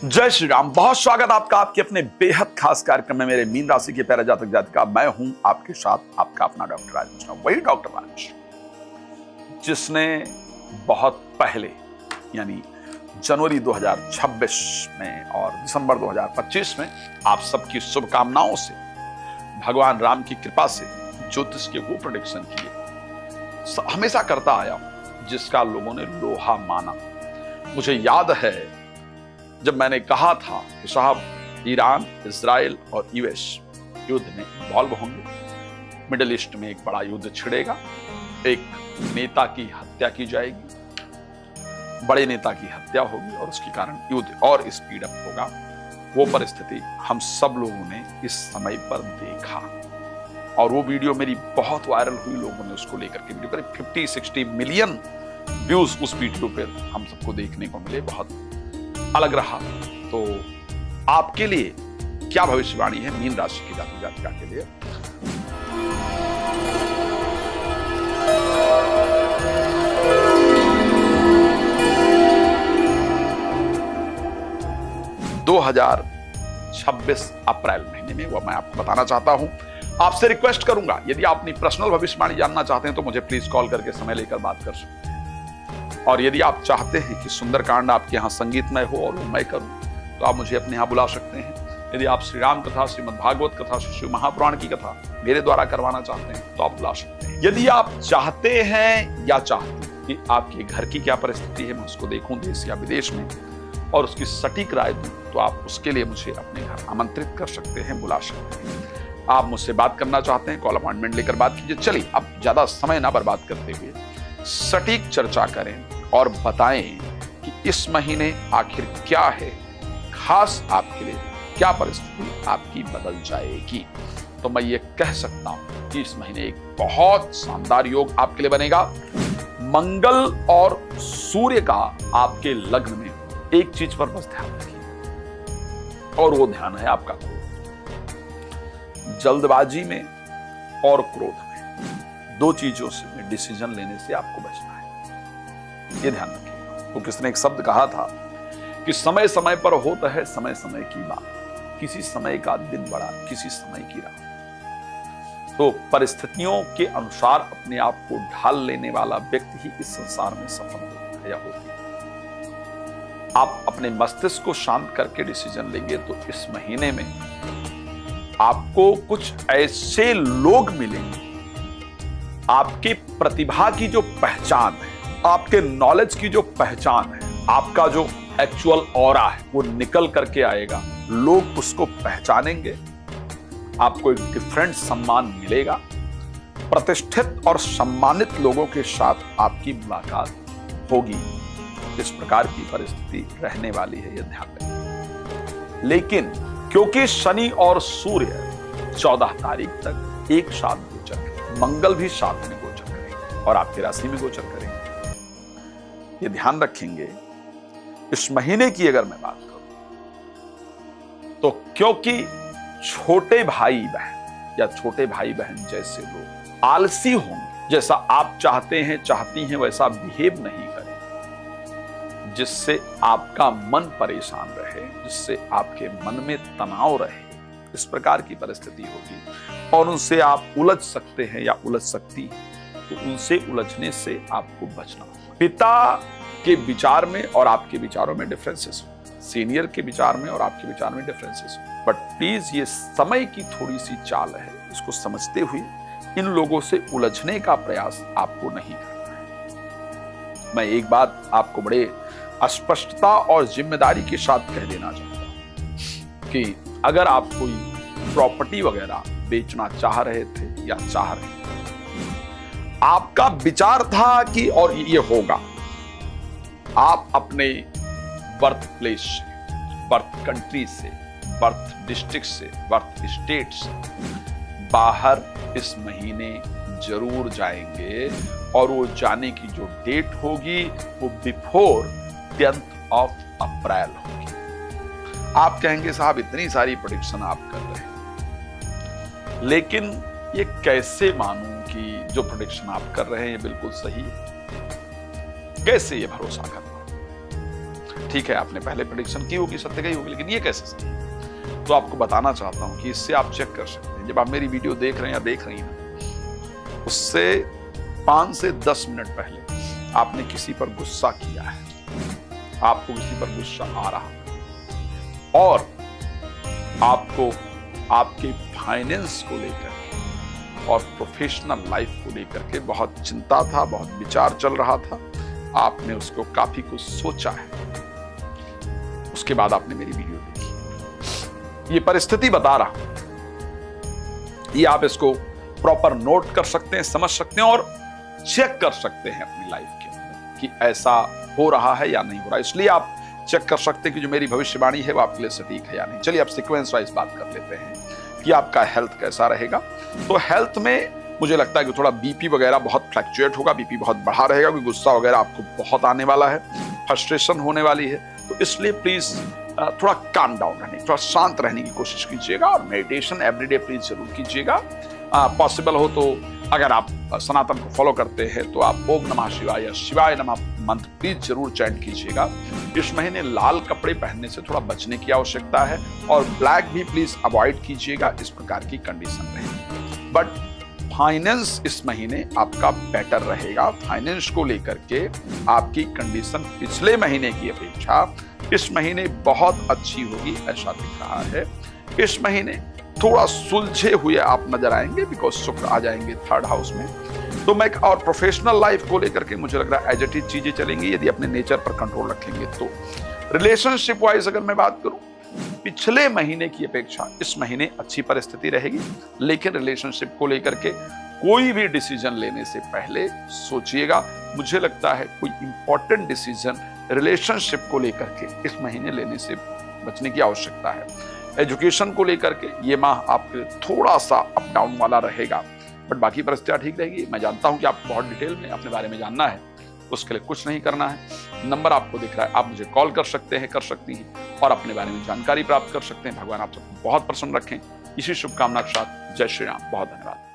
जय श्री राम। बहुत स्वागत आपका आपके अपने बेहद खास कार्यक्रम में। मेरे मीन राशि के प्यारे जातक जातिका, मैं हूं आपके साथ आपका अपना डॉक्टर राज मिश्रा, वही डॉक्टर राज जिसने बहुत पहले यानी जनवरी 2026 में और दिसंबर 2025 में आप सबकी शुभकामनाओं से, भगवान राम की कृपा से ज्योतिष के वो प्रेडिक्शन किए हमेशा करता आया हूं, जिसका लोगों ने लोहा माना। मुझे याद है जब मैंने कहा था कि साहब ईरान, इजराइल और यूएस युद्ध में इन्वॉल्व होंगे, मिडिल ईस्ट में एक बड़ा युद्ध छिड़ेगा, एक नेता की हत्या की जाएगी, बड़े नेता की हत्या होगी और उसके कारण युद्ध और स्पीड अप होगा। वो परिस्थिति हम सब लोगों ने इस समय पर देखा और वो वीडियो मेरी बहुत वायरल हुई। लोगों ने उसको लेकर के वीडियो करीब 50-60 मिलियन व्यूज उस वीडियो पर हम सबको देखने को मिले। बहुत अलग रहा। तो आपके लिए क्या भविष्यवाणी है मीन राशि की जातक जातिका के लिए? (2026) अप्रैल महीने में वो मैं आपको बताना चाहता हूं। आपसे रिक्वेस्ट करूंगा, यदि आप अपनी पर्सनल भविष्यवाणी जानना चाहते हैं तो मुझे प्लीज कॉल करके समय लेकर बात कर सकते हैं। और यदि आप चाहते हैं कि सुंदरकांड आपके यहाँ संगीतमय हो और वो मैं करूं, तो आप मुझे अपने यहाँ बुला सकते हैं। यदि आप श्री राम कथा, श्रीमद् भागवत कथा, शिव महापुराण की कथा मेरे द्वारा करवाना चाहते हैं तो आप बुला सकते हैं। यदि आप चाहते हैं या चाहती कि आपके घर की क्या परिस्थिति है, मैं उसको देखूं देश या विदेश में और उसकी सटीक राय दूं, तो आप उसके लिए मुझे अपने घर आमंत्रित कर सकते हैं, बुला सकते हैं। आप मुझसे बात करना चाहते हैं, कॉल अपॉइंटमेंट लेकर बात कीजिए। चलिए अब ज्यादा समय ना बर्बाद करते हुए सटीक चर्चा करें और बताएं कि इस महीने आखिर क्या है खास आपके लिए, क्या परिस्थिति आपकी बदल जाएगी। तो मैं ये कह सकता हूं कि इस महीने एक बहुत शानदार योग आपके लिए बनेगा। मंगल और सूर्य का आपके लग्न में एक चीज पर बस ध्यान रखिए और वो ध्यान है आपका क्रोध। जल्दबाजी में और क्रोध में, दो चीजों से डिसीजन लेने से आपको बचना है, ये ध्यान रखिएगा। तो किसने एक शब्द कहा था कि समय समय पर होता है समय समय की बात, किसी समय का दिन बड़ा, किसी समय की रात। तो परिस्थितियों के अनुसार अपने आप को ढाल लेने वाला व्यक्ति ही इस संसार में सफल होता है या होती है। आप अपने मस्तिष्क को शांत करके डिसीजन लेंगे तो इस महीने में आपको कुछ ऐसे लोग मिलेंगे, आपकी प्रतिभा की जो पहचान है, आपके नॉलेज की जो पहचान है, आपका जो एक्चुअल ऑरा है वो निकल करके आएगा। लोग उसको पहचानेंगे, आपको एक डिफरेंट सम्मान मिलेगा। प्रतिष्ठित और सम्मानित लोगों के साथ आपकी मुलाकात होगी। इस प्रकार की परिस्थिति रहने वाली है, यह ध्यान रखें। लेकिन क्योंकि शनि और सूर्य 14 तारीख तक एक साथ गोचर करेंगे, मंगल भी साथ में गोचर करेंगे और आपकी राशि में गोचर करेंगे, ये ध्यान रखेंगे। इस महीने की अगर मैं बात करूं तो क्योंकि छोटे भाई बहन या छोटे भाई बहन जैसे लोग आलसी होंगे, जैसा आप चाहते हैं चाहती हैं वैसा बिहेव नहीं करें, जिससे आपका मन परेशान रहे, जिससे आपके मन में तनाव रहे, इस प्रकार की परिस्थिति होगी और उनसे आप उलझ सकते हैं या उलझ सकती हैं। तो उनसे उलझने से आपको बचना। पिता के विचार में और आपके विचारों में डिफरेंसेस हो, सीनियर के विचार में और आपके विचार में डिफरेंसेस हो, बट प्लीज ये समय की थोड़ी सी चाल है, इसको समझते हुए इन लोगों से उलझने का प्रयास आपको नहीं करना है। मैं एक बात आपको बड़े स्पष्टता और जिम्मेदारी के साथ कह देना चाहता हूं कि अगर आप कोई प्रॉपर्टी वगैरह बेचना चाह रहे थे या चाह रहे थे, आपका विचार था कि और ये होगा, आप अपने बर्थ प्लेस से, बर्थ कंट्री से, बर्थ डिस्ट्रिक्ट से, बर्थ स्टेट से बाहर इस महीने जरूर जाएंगे और वो जाने की जो डेट होगी वो बिफोर 10th of अप्रैल होगी। आप कहेंगे साहब इतनी सारी प्रेडिक्शन आप कर रहे हैं, लेकिन ये कैसे मानूं कि जो प्रेडिक्शन आप कर रहे हैं ये बिल्कुल सही है? कैसे ये भरोसा करना? ठीक है, आपने पहले प्रेडिक्शन की होगी, सत्य गई होगी, लेकिन ये कैसे सही है? तो आपको बताना चाहता हूं कि इससे आप चेक कर सकते हैं। जब आप मेरी वीडियो देख रहे हैं या देख रही हैं, उससे 5 से 10 मिनट पहले आपने किसी पर गुस्सा किया है, आपको किसी पर गुस्सा आ रहा है, और आपको आपके फाइनेंस को लेकर और प्रोफेशनल लाइफ को लेकर के बहुत चिंता था, बहुत विचार चल रहा था, आपने उसको काफी कुछ सोचा है, उसके बाद आपने मेरी वीडियो देखी। ये परिस्थिति बता रहा, ये आप इसको प्रॉपर नोट कर सकते हैं, समझ सकते हैं और चेक कर सकते हैं अपनी लाइफ के अंदर कि ऐसा हो रहा है या नहीं हो रहा। इसलिए आप चेक कर सकते हैं कि जो मेरी भविष्यवाणी है वो आपके लिए सटीक है या नहीं। चलिए अब सीक्वेंस वाइज बात कर लेते हैं कि आपका हेल्थ कैसा रहेगा। तो हेल्थ में मुझे लगता है कि थोड़ा बीपी वगैरह बहुत फ्लक्चुएट होगा, बीपी बहुत बढ़ा रहेगा, क्योंकि गुस्सा वगैरह आपको बहुत आने वाला है, फ्रस्ट्रेशन होने वाली है। तो इसलिए प्लीज थोड़ा काम डाउन रहने, थोड़ा शांत रहने की कोशिश कीजिएगा और मेडिटेशन एवरीडे प्लीज जरूर कीजिएगा। पॉसिबल हो तो अगर आप सनातन को फॉलो करते हैं तो आप ओम नमः शिवाय या शिवाय नमः मंत्र प्लीज जरूर चैंट कीजिएगा। इस महीने लाल कपड़े पहनने से थोड़ा बचने की आवश्यकता है और ब्लैक भी प्लीज अवॉइड कीजिएगा, इस प्रकार की कंडीशन रहेगी। बट फाइनेंस इस महीने आपका बेटर रहेगा। फाइनेंस को लेकर के आपकी कंडीशन पिछले महीने की अपेक्षा इस महीने बहुत अच्छी होगी, ऐसा दिख रहा है। इस महीने थोड़ा सुलझे हुए आप नजर आएंगे, बिकॉज शुक्र आ जाएंगे 3rd हाउस में। तो मैं और प्रोफेशनल लाइफ को लेकर के मुझे लग रहा है एज इट इज चीजें चलेंगी, यदि अपने नेचर पर कंट्रोल रखेंगे तो। रिलेशनशिप वाइज अगर मैं बात करूं, पिछले महीने की अपेक्षा इस महीने अच्छी परिस्थिति रहेगी, लेकिन रिलेशनशिप को लेकर के कोई भी डिसीजन लेने से पहले सोचिएगा। मुझे लगता है कोई इंपॉर्टेंट डिसीजन रिलेशनशिप को लेकर के इस महीने लेने से बचने की आवश्यकता है। एजुकेशन को लेकर के ये माह आपके थोड़ा सा अप डाउन वाला रहेगा, बट बाकी परिस्थितियां ठीक रहेगी। मैं जानता हूं कि आपको बहुत डिटेल में अपने बारे में जानना है, उसके लिए कुछ नहीं करना है। नंबर आपको दिख रहा है, आप मुझे कॉल कर सकते हैं, कर सकती हैं और अपने बारे में जानकारी प्राप्त कर सकते हैं। भगवान आप सबको बहुत प्रसन्न रखें। इसी शुभकामना के साथ जय श्री राम। बहुत धन्यवाद।